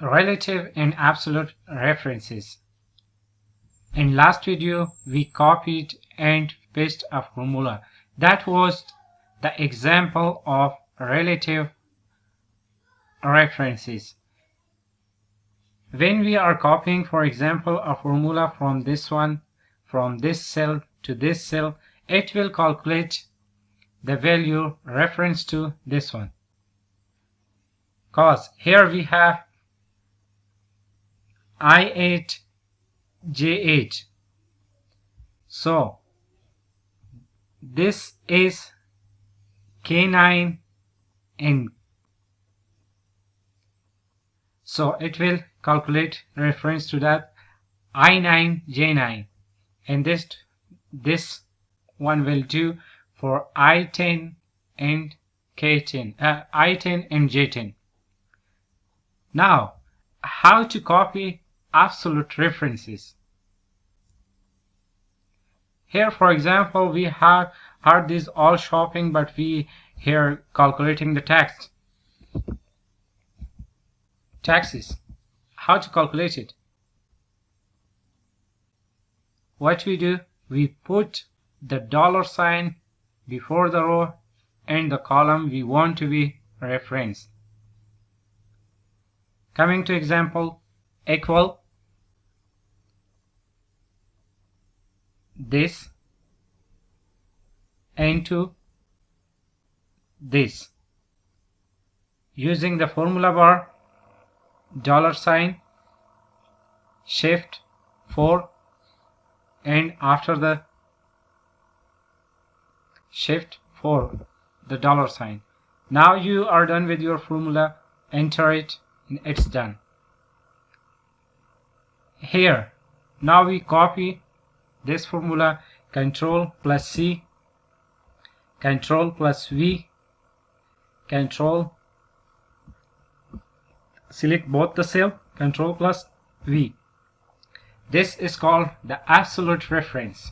Relative and absolute references. In last video we copied and pasted a formula. That was the example of relative references. When we are copying, for example, a formula from this one, from this cell to this cell, it will calculate the value reference to this one. Cause here we have I8, J8. So this is K9 and so it will calculate reference to that I9, J9, and this one will do for I10 and K10, I10 and J10. Now, how to copy absolute references? Here, for example, we have heard this all shopping, but we here calculating the taxes. How to calculate it? What we do, we put the dollar sign before the row and the column we want to be referenced. Coming to example, equal this into this. Using the formula bar, dollar sign, shift 4, and after the shift 4, the dollar sign. Now you are done with your formula. Enter it and it's done. Here, now we copy this formula, Control plus C, Control plus V, Control, select both the cell, Control plus V. This is called the absolute reference.